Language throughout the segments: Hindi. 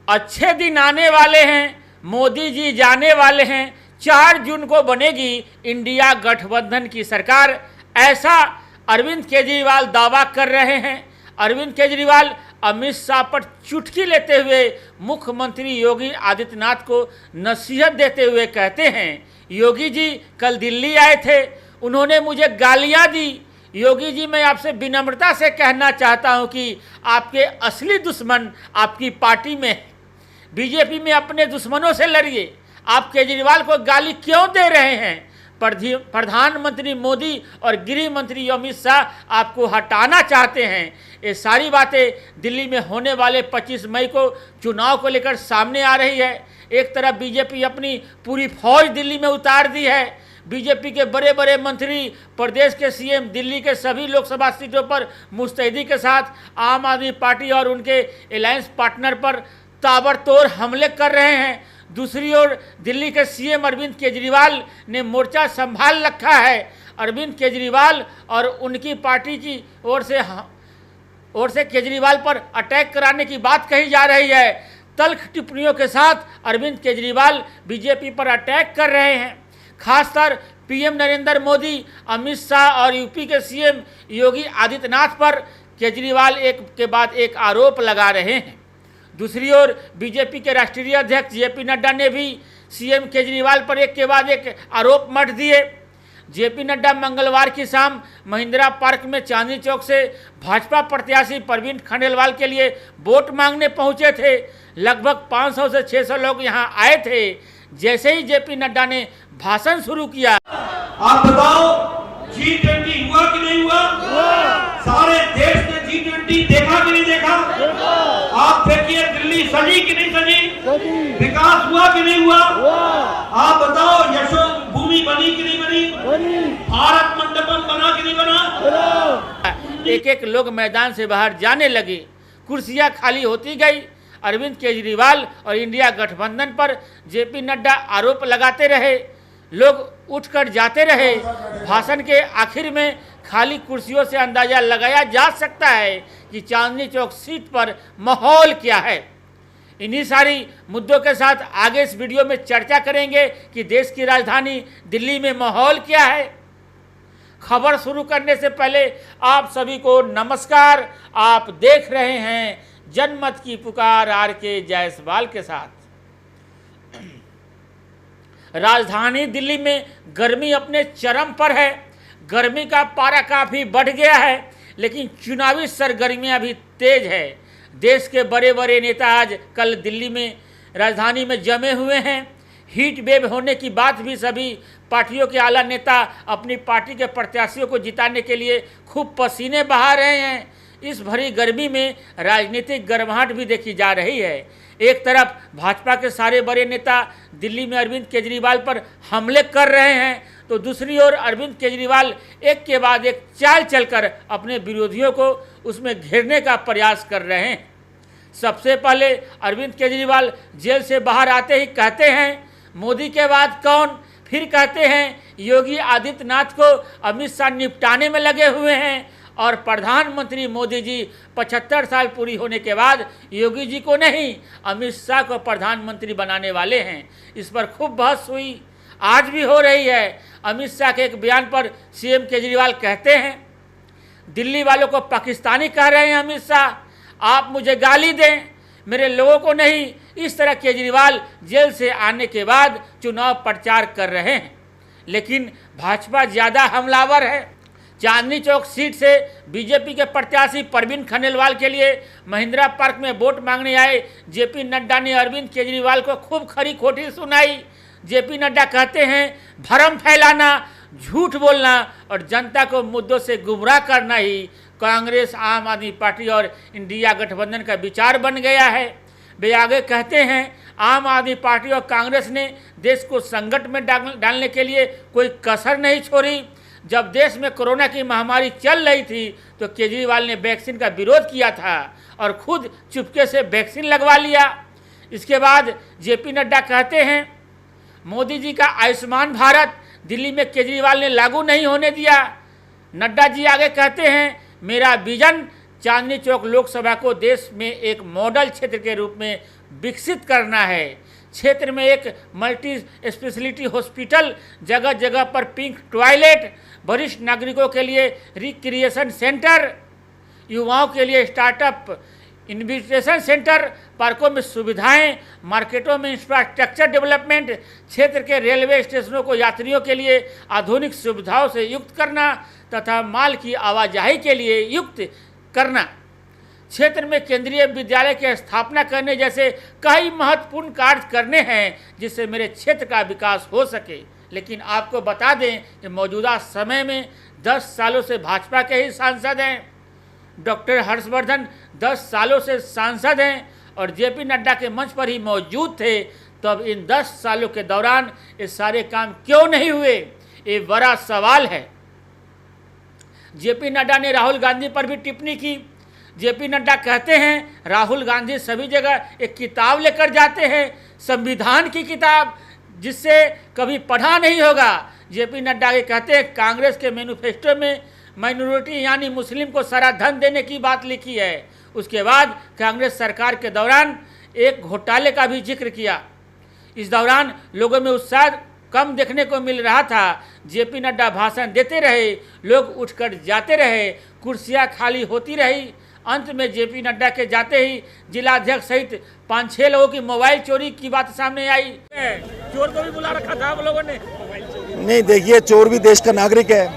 अच्छे दिन आने वाले हैं, मोदी जी जाने वाले हैं, 4 जून को बनेगी इंडिया गठबंधन की सरकार, ऐसा अरविंद केजरीवाल दावा कर रहे हैं। अरविंद केजरीवाल अमित शाह पर चुटकी लेते हुए मुख्यमंत्री योगी आदित्यनाथ को नसीहत देते हुए कहते हैं, योगी जी कल दिल्ली आए थे, उन्होंने मुझे गालियां दी। योगी जी, मैं आपसे विनम्रता से कहना चाहता हूं कि आपके असली दुश्मन आपकी पार्टी में है। बीजेपी में अपने दुश्मनों से लड़िए। आप केजरीवाल को गाली क्यों दे रहे हैं? प्रधानमंत्री मोदी और गृह मंत्री अमित शाह आपको हटाना चाहते हैं। ये सारी बातें दिल्ली में होने वाले 25 मई को चुनाव को लेकर सामने आ रही है। एक तरफ बीजेपी अपनी पूरी फौज दिल्ली में उतार दी है। बीजेपी के बड़े बड़े मंत्री, प्रदेश के सीएम दिल्ली के सभी लोकसभा सीटों पर मुस्तैदी के साथ आम आदमी पार्टी और उनके अलायंस पार्टनर पर ताबड़तोड़ हमले कर रहे हैं। दूसरी ओर दिल्ली के सीएम अरविंद केजरीवाल ने मोर्चा संभाल रखा है। अरविंद केजरीवाल और उनकी पार्टी की ओर से केजरीवाल पर अटैक कराने की बात कही जा रही है। तल्ख टिप्पणियों के साथ अरविंद केजरीवाल बीजेपी पर अटैक कर रहे हैं। खासकर पीएम नरेंद्र मोदी, अमित शाह और यूपी के सीएम योगी आदित्यनाथ पर केजरीवाल एक के बाद एक आरोप लगा रहे हैं। दूसरी ओर बीजेपी के राष्ट्रीय अध्यक्ष जेपी नड्डा ने भी सीएम केजरीवाल पर एक के बाद एक आरोप मढ़ दिए। जेपी नड्डा मंगलवार की शाम महिंद्रा पार्क में चांदनी चौक से भाजपा प्रत्याशी परवीन खंडेलवाल के लिए वोट मांगने पहुंचे थे। लगभग 500 से 600 लोग यहां आए थे। जैसे ही जेपी नड्डा ने भाषण शुरू किया, आप बताओ G20 हुआ कि नहीं हुआ? सारे देश ने G20 देखा कि नहीं देखा? आप देखिए दिल्ली सजी कि नहीं सजी? विकास हुआ कि नहीं हुआ? आप बताओ यशो भूमि बनी कि नहीं बनी? भारत मंडपम बना कि नहीं बना? एक एक लोग मैदान से बाहर जाने लगे, कुर्सियां खाली होती गई। अरविंद केजरीवाल और इंडिया गठबंधन पर जेपी नड्डा आरोप लगाते रहे, लोग उठकर जाते रहे। भाषण के आखिर में खाली कुर्सियों से अंदाजा लगाया जा सकता है कि चांदनी चौक सीट पर माहौल क्या है। इन्हीं सारी मुद्दों के साथ आगे इस वीडियो में चर्चा करेंगे कि देश की राजधानी दिल्ली में माहौल क्या है। खबर शुरू करने से पहले आप सभी को नमस्कार। आप देख रहे हैं जनमत की पुकार आर.के. जायसवाल के साथ। राजधानी दिल्ली में गर्मी अपने चरम पर है। गर्मी का पारा काफ़ी बढ़ गया है, लेकिन चुनावी सरगर्मियां भी तेज है। देश के बड़े बड़े नेता आज कल दिल्ली में राजधानी में जमे हुए हैं। हीट वेव होने की बात भी सभी पार्टियों के आला नेता अपनी पार्टी के प्रत्याशियों को जिताने के लिए खूब पसीने बहा रहे हैं। इस भरी गर्मी में राजनीतिक गर्माहट भी देखी जा रही है। एक तरफ भाजपा के सारे बड़े नेता दिल्ली में अरविंद केजरीवाल पर हमले कर रहे हैं, तो दूसरी ओर अरविंद केजरीवाल एक के बाद एक चाल चलकर अपने विरोधियों को उसमें घेरने का प्रयास कर रहे हैं। सबसे पहले अरविंद केजरीवाल जेल से बाहर आते ही कहते हैं, मोदी के बाद कौन? फिर कहते हैं योगी आदित्यनाथ को अमित शाह निपटाने में लगे हुए हैं, और प्रधानमंत्री मोदी जी 75 साल पूरी होने के बाद योगी जी को नहीं, अमित शाह को प्रधानमंत्री बनाने वाले हैं। इस पर खूब बहस हुई, आज भी हो रही है। अमित शाह के एक बयान पर सीएम केजरीवाल कहते हैं, दिल्ली वालों को पाकिस्तानी कह रहे हैं अमित शाह, आप मुझे गाली दें, मेरे लोगों को नहीं। इस तरह केजरीवाल जेल से आने के बाद चुनाव प्रचार कर रहे हैं। लेकिन भाजपा ज़्यादा हमलावर है। चांदनी चौक सीट से बीजेपी के प्रत्याशी परवीन खंडेलवाल के लिए महिंद्रा पार्क में वोट मांगने आए जेपी नड्डा ने अरविंद केजरीवाल को खूब खरी खोटी सुनाई। जेपी नड्डा कहते हैं, भ्रम फैलाना, झूठ बोलना और जनता को मुद्दों से गुमराह करना ही कांग्रेस, आम आदमी पार्टी और इंडिया गठबंधन का विचार बन गया है। वे आगे कहते हैं, आम आदमी पार्टी और कांग्रेस ने देश को संकट में डालने के लिए कोई कसर नहीं छोड़ी। जब देश में कोरोना की महामारी चल रही थी तो केजरीवाल ने वैक्सीन का विरोध किया था और खुद चुपके से वैक्सीन लगवा लिया। इसके बाद जेपी नड्डा कहते हैं, मोदी जी का आयुष्मान भारत दिल्ली में केजरीवाल ने लागू नहीं होने दिया। नड्डा जी आगे कहते हैं, मेरा विजन चांदनी चौक लोकसभा को देश में एक मॉडल क्षेत्र के रूप में विकसित करना है। क्षेत्र में एक मल्टी स्पेशलिटी हॉस्पिटल, जगह जगह पर पिंक टॉयलेट, वरिष्ठ नागरिकों के लिए रिक्रिएशन सेंटर, युवाओं के लिए स्टार्टअप इन्विटेशन सेंटर, पार्कों में सुविधाएं, मार्केटों में इंफ्रास्ट्रक्चर डेवलपमेंट, क्षेत्र के रेलवे स्टेशनों को यात्रियों के लिए आधुनिक सुविधाओं से युक्त करना तथा माल की आवाजाही के लिए युक्त करना, क्षेत्र में केंद्रीय विद्यालय की स्थापना करने जैसे कई महत्वपूर्ण कार्य करने हैं जिससे मेरे क्षेत्र का विकास हो सके। लेकिन आपको बता दें कि मौजूदा समय में 10 सालों से भाजपा के ही सांसद हैं। डॉक्टर हर्षवर्धन 10 सालों से सांसद हैं और जेपी नड्डा के मंच पर ही मौजूद थे। तो अब इन 10 सालों के दौरान ये सारे काम क्यों नहीं हुए, ये बड़ा सवाल है। जेपी नड्डा ने राहुल गांधी पर भी टिप्पणी की। जेपी नड्डा कहते हैं राहुल गांधी सभी जगह एक किताब लेकर जाते हैं, संविधान की किताब, जिससे कभी पढ़ा नहीं होगा। जेपी नड्डा ये कहते हैं कांग्रेस के मैनिफेस्टो में माइनॉरिटी यानी मुस्लिम को सारा धन देने की बात लिखी है। उसके बाद कांग्रेस सरकार के दौरान एक घोटाले का भी जिक्र किया। इस दौरान लोगों में उत्साह कम देखने को मिल रहा था। जेपी नड्डा भाषण देते रहे, लोग उठकर जाते रहे, कुर्सियां खाली होती रही। अंत में जेपी नड्डा के जाते ही जिलाध्यक्ष सहित 5-6 लोगों की मोबाइल चोरी की बात सामने आई। चोर को भी बुला रखा था आप लोगों ने? नहीं, देखिए, चोर भी देश का नागरिक है।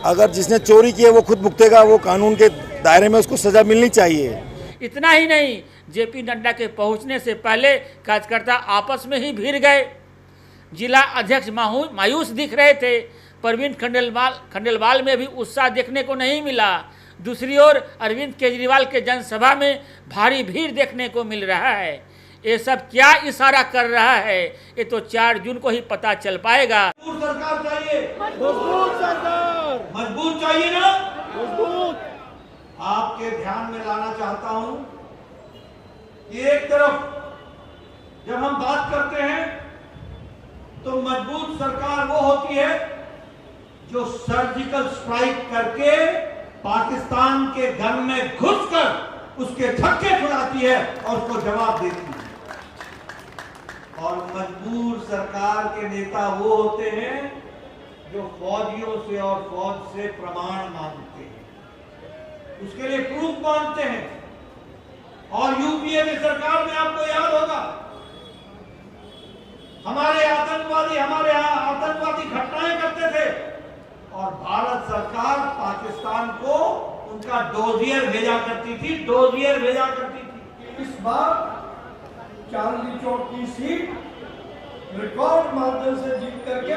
अगर जिसने चोरी की है वो खुद भुगतेगा, वो कानून के दायरे में उसको सजा मिलनी चाहिए। इतना ही नहीं, जेपी नड्डा के पहुंचने से पहले कार्यकर्ता आपस में ही भिड़ गए। जिला अध्यक्ष मायूस दिख रहे थे। प्रवीण खंडेलवाल में भी उत्साह देखने को नहीं मिला। दूसरी ओर अरविंद केजरीवाल के जनसभा में भारी भीड़ देखने को मिल रहा है। ये सब क्या इशारा कर रहा है, ये तो 4 जून को ही पता चल पाएगा। मजबूत सरकार चाहिए, मजबूत सरकार, मजबूत चाहिए ना। मजबूत। आपके ध्यान में लाना चाहता हूं कि एक तरफ जब हम बात करते हैं तो मजबूत सरकार वो होती है जो सर्जिकल स्ट्राइक करके पाकिस्तान के घर में घुसकर उसके धक्के छुड़ाती है और उसको जवाब देती है। और मजबूर सरकार के नेता वो होते हैं जो फौजियों से और फौज से प्रमाण मांगते हैं, उसके लिए प्रूफ मांगते हैं। और यूपीए की सरकार में आपको याद होगा हमारे यहाँ आतंकवादी घटनाएं करते थे और भारत सरकार पाकिस्तान को उनका डोजियर भेजा करती थी। इस बार चांदनी चौक की सीट रिकॉर्ड माध्यम से जीत करके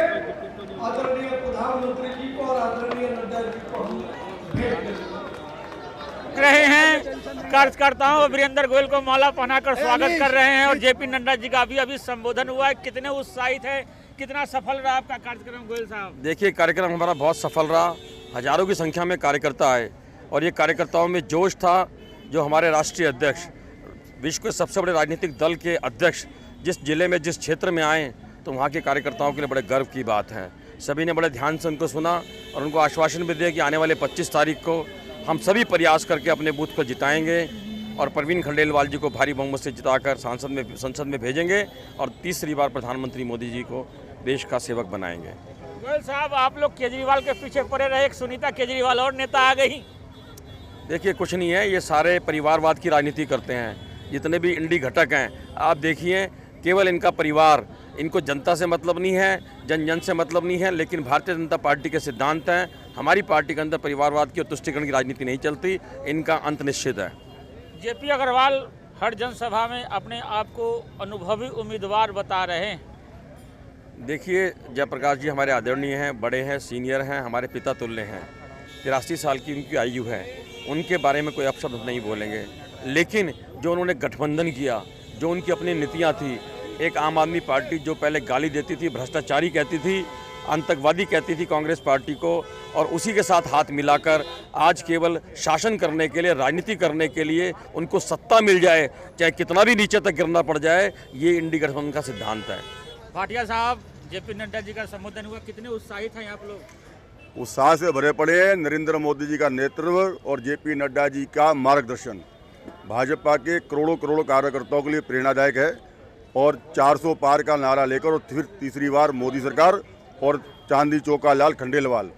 आदरणीय प्रधानमंत्री जी को और आदरणीय नड्डा जी को हम भेंट रहे हैं। कार्यकर्ताओं वीरेंद्र गोयल को माला पहनाकर स्वागत कर रहे हैं और जेपी नड्डा जी का अभी संबोधन हुआ है। कितने उत्साहित है, कितना सफल रहा आपका कार्यक्रम गोयल साहब? देखिए, कार्यक्रम हमारा बहुत सफल रहा। हजारों की संख्या में कार्यकर्ता आए और ये कार्यकर्ताओं में जोश था। जो हमारे राष्ट्रीय अध्यक्ष, विश्व के सबसे बड़े राजनीतिक दल के अध्यक्ष जिस जिले में, जिस क्षेत्र में आए तो वहाँ के कार्यकर्ताओं के लिए बड़े गर्व की बात है। सभी ने बड़े ध्यान से उनको सुना और उनको आश्वासन भी दिया कि आने वाले 25 तारीख को हम सभी प्रयास करके अपने बूथ को जिताएंगे और प्रवीण खंडेलवाल जी को भारी बहुमत से जिताकर संसद में भेजेंगे और तीसरी बार प्रधानमंत्री मोदी जी को देश का सेवक बनाएंगे। गोयल साहब, आप लोग केजरीवाल के पीछे पड़े रहे, एक सुनीता केजरीवाल और नेता आ गई। देखिए, कुछ नहीं है, ये सारे परिवारवाद की राजनीति करते हैं। जितने भी इंडी घटक हैं, आप देखिए, केवल इनका परिवार, इनको जनता से मतलब नहीं है, जन से मतलब नहीं है। लेकिन भारतीय जनता पार्टी के सिद्धांत हैं, हमारी पार्टी के अंदर परिवारवाद की और तुष्टिकरण की राजनीति नहीं चलती। इनका अंत निश्चित है। जेपी अग्रवाल हर जनसभा में अपने आप को अनुभवी उम्मीदवार बता रहे हैं। देखिए, जयप्रकाश जी हमारे आदरणीय हैं, बड़े हैं, सीनियर हैं, हमारे पिता तुल्य हैं। 83 साल की उनकी आयु है, उनके बारे में कोई अपशब्द नहीं बोलेंगे। लेकिन जो उन्होंने गठबंधन किया, जो उनकी अपनी नीतियाँ थी, एक आम आदमी पार्टी जो पहले गाली देती थी, भ्रष्टाचारी कहती थी, आतंकवादी कहती थी कांग्रेस पार्टी को, और उसी के साथ हाथ मिलाकर आज केवल शासन करने के लिए, राजनीति करने के लिए उनको सत्ता मिल जाए, चाहे कितना भी नीचे तक गिरना पड़ जाए, ये इंडी गठबंधन का सिद्धांत है। भाटिया साहब, जेपी नड्डा जी का संबोधन हुआ, कितने उत्साहित हैं आप लोग? उत्साह से भरे पड़े हैं। नरेंद्र मोदी जी का नेतृत्व और जेपी नड्डा जी का मार्गदर्शन भाजपा के करोड़ों करोड़ों कार्यकर्ताओं के लिए प्रेरणादायक है। और 400 पार का नारा लेकर और फिर तीसरी बार मोदी सरकार और चांदी चौक का लाल खंडेलवाल,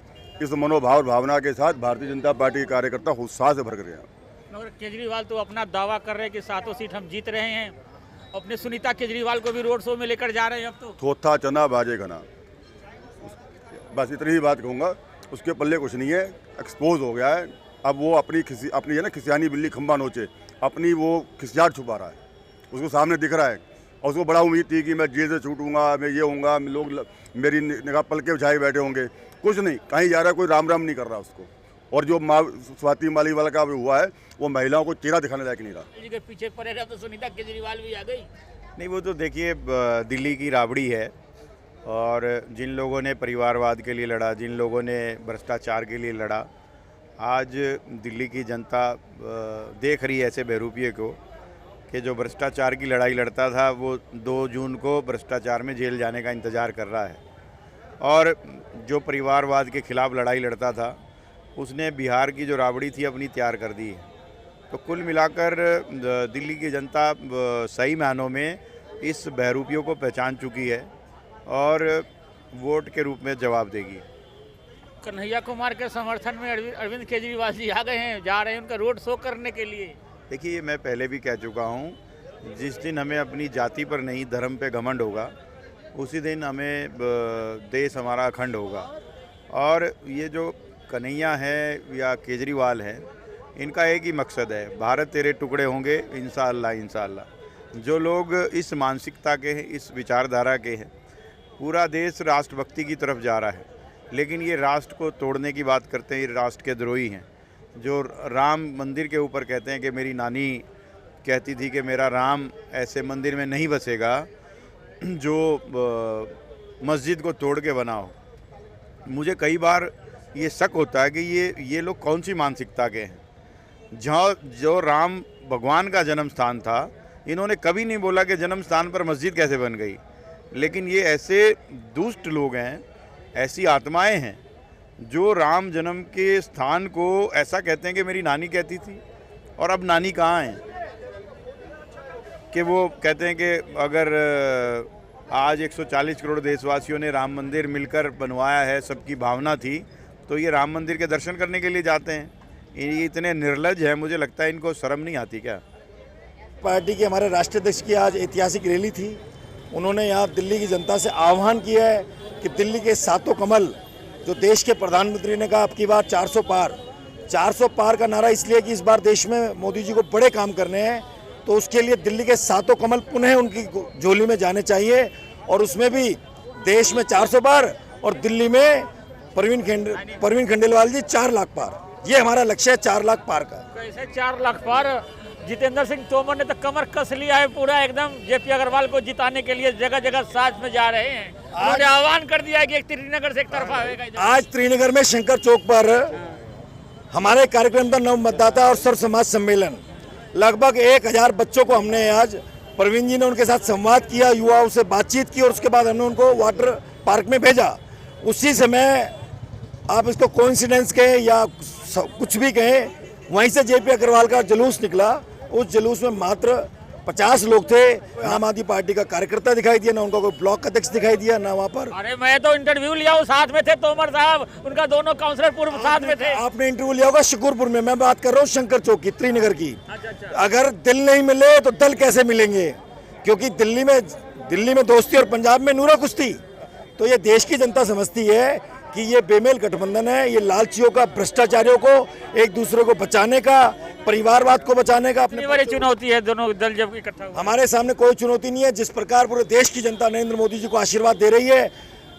इस मनोभाव भावना के साथ भारतीय जनता पार्टी के कार्यकर्ता उत्साह से भर गए हैं। मगर केजरीवाल तो अपना दावा कर रहे हैं कि 7 सीट हम जीत रहे हैं। अपने सुनीता केजरीवाल को भी रोड शो में लेकर जा रहे हैं। अब तो थोथा चना बाजे घना, बस इतनी ही बात कहूँगा। उसके पल्ले कुछ नहीं है, एक्सपोज हो गया है। अब वो अपनी है ना खिसियानी बिल्ली खंबा नोचे, अपनी वो खिसियाट छुपा रहा है, उसको सामने दिख रहा है। और उसको बड़ा उम्मीद थी कि मैं जेल से छूटूंगा, मैं ये होऊंगा, लोग मेरी निगाह पलके उठाए बैठे होंगे। कुछ नहीं, कहीं जा रहा है, कोई राम राम नहीं कर रहा उसको। और जो स्वाति मालीवाल का हुआ है वो महिलाओं को चेहरा दिखाने लायक नहीं रहा। जी के पीछे पड़ेगा तो सुनीता केजरीवाल भी आ गई। नहीं, वो तो देखिए दिल्ली की राबड़ी है। और जिन लोगों ने परिवारवाद के लिए लड़ा, जिन लोगों ने भ्रष्टाचार के लिए लड़ा, आज दिल्ली की जनता देख रही है ऐसे बहरूपिये को कि जो भ्रष्टाचार की लड़ाई लड़ता था वो 2 जून को भ्रष्टाचार में जेल जाने का इंतज़ार कर रहा है। और जो परिवारवाद के खिलाफ लड़ाई लड़ता था उसने बिहार की जो राबड़ी थी अपनी तैयार कर दी है। तो कुल मिलाकर दिल्ली की जनता सही मायनों में इस बहरूपियों को पहचान चुकी है और वोट के रूप में जवाब देगी। कन्हैया कुमार के समर्थन में अरविंद केजरीवाल जी आ गए हैं, जा रहे हैं उनका रोड शो करने के लिए। देखिए, मैं पहले भी कह चुका हूँ, जिस दिन हमें अपनी जाति पर नहीं धर्म पे घमंड होगा उसी दिन हमें देश हमारा अखंड होगा। और ये जो कन्हैया है या केजरीवाल है, इनका एक ही मकसद है, भारत तेरे टुकड़े होंगे इंशाअल्लाह इंशाअल्लाह। जो लोग इस मानसिकता के हैं, इस विचारधारा के हैं, पूरा देश राष्ट्रभक्ति की तरफ जा रहा है, लेकिन ये राष्ट्र को तोड़ने की बात करते हैं, ये राष्ट्र के द्रोही हैं। जो राम मंदिर के ऊपर कहते हैं कि मेरी नानी कहती थी कि मेरा राम ऐसे मंदिर में नहीं बसेगा जो मस्जिद को तोड़ के बनाओ। मुझे कई बार ये शक होता है कि ये लोग कौन सी मानसिकता के हैं। जहाँ जो राम भगवान का जन्म स्थान था, इन्होंने कभी नहीं बोला कि जन्म स्थान पर मस्जिद कैसे बन गई। लेकिन ये ऐसे दुष्ट लोग हैं, ऐसी आत्माएं हैं जो राम जन्म के स्थान को ऐसा कहते हैं कि मेरी नानी कहती थी। और अब नानी कहाँ है कि वो कहते हैं कि अगर आज 140 करोड़ देशवासियों ने राम मंदिर मिलकर बनवाया है, सबकी भावना थी, तो ये राम मंदिर के दर्शन करने के लिए जाते हैं। ये इतने निर्लज है, मुझे लगता है इनको शर्म नहीं आती क्या। पार्टी के हमारे राष्ट्रीय अध्यक्ष की आज ऐतिहासिक रैली थी। उन्होंने यहाँ दिल्ली की जनता से आह्वान किया है कि दिल्ली के 7 कमल, जो देश के प्रधानमंत्री ने कहा अब की बार 400 पार का नारा इसलिए कि इस बार देश में मोदी जी को बड़े काम करने हैं, तो उसके लिए दिल्ली के 7 कमल पुनः उनकी झोली में जाने चाहिए। और उसमें भी देश में 400 पार और दिल्ली में परवीन खंडेलवाल जी 4 लाख पार। ये हमारा लक्ष्य है, 4 लाख पार का। कैसे 4 लाख पार? जितेंद्र सिंह तोमर ने तो कमर कस लिया है पूरा एकदम, जेपी अग्रवाल को जिताने के लिए जगह जगह साथ में जा रहे हैं। उन्होंने आह्वान कर दिया है कि एक श्रीनगर से एक तरफा होगा। आज श्रीनगर में शंकर चौक पर हमारे कार्यक्रम का नव मतदाता और सर्व समाज सम्मेलन, लगभग 1000 बच्चों को हमने आज, प्रवीण जी ने उनके साथ संवाद किया, युवाओं से बातचीत की और उसके बाद हमने उनको वाटर पार्क में भेजा। उसी समय आप इसको कोइंसिडेंस कहें या कुछ भी कहें, वहीं से जेपी अग्रवाल का जुलूस निकला। उस जुलूस में मात्र 50 लोग थे। आम आदमी पार्टी का कार्यकर्ता दिखाई दिया, ना उनका कोई ब्लॉक अध्यक्ष दिखाई दिया, ना वहाँ पर। अरे मैं तो इंटरव्यू लिया हूँ, साथ में थे तोमर साहब, उनका दोनों काउंसलर पूर्व साथ में थे। आपने इंटरव्यू लिया होगा शुक्रपुर में, मैं बात कर रहा हूँ शंकर चौक की, श्रीनगर की। अच्छा। अगर दिल नहीं मिले तो दल कैसे मिलेंगे? क्योंकि दिल्ली में दोस्ती और पंजाब में नूरा कुश्ती। तो ये देश की जनता समझती है कि ये बेमेल गठबंधन है, ये लालचियों का, भ्रष्टाचारियों को एक दूसरे को बचाने का, परिवारवाद को बचाने का अपनी बड़ी चुनौती है दोनों दल जब इकट्ठा हुए। हमारे सामने कोई चुनौती नहीं है। जिस प्रकार पूरे देश की जनता नरेंद्र मोदी जी को आशीर्वाद दे रही है,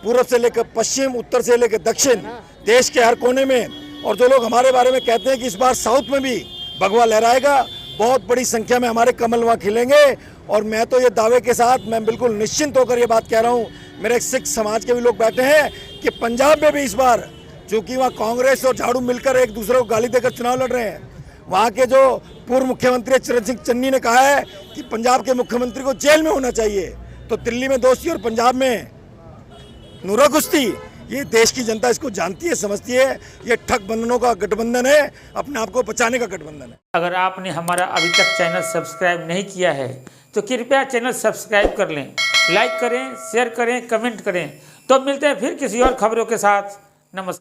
पूर्व से लेकर पश्चिम, उत्तर से लेकर दक्षिण, देश के हर कोने में। और जो लोग हमारे बारे में कहते हैं कि इस बार साउथ में भी भगवा लहराएगा, बहुत बड़ी संख्या में हमारे कमल वहाँ खिलेंगे। और मैं तो ये दावे के साथ मैं बिल्कुल निश्चिंत होकर ये बात कह रहा हूँ, मेरे सिख समाज के भी लोग बैठे हैं, कि पंजाब में भी इस बार, चूंकि वहाँ कांग्रेस और झाड़ू मिलकर एक दूसरे को गाली देकर चुनाव लड़ रहे हैं, वहाँ के जो पूर्व मुख्यमंत्री चरण सिंह चन्नी ने कहा है कि पंजाब के मुख्यमंत्री को जेल में होना चाहिए। तो दिल्ली में दोस्ती और पंजाब में नूरा कुश्ती, ये देश की जनता इसको जानती है, समझती है। ये ठग बंधनों का गठबंधन है, अपने आप को बचाने का गठबंधन है। अगर आपने हमारा अभी तक चैनल सब्सक्राइब नहीं किया है तो कृपया चैनल सब्सक्राइब कर लें, लाइक करें, शेयर करें, कमेंट करें। तो मिलते हैं फिर किसी और खबरों के साथ। नमस्कार।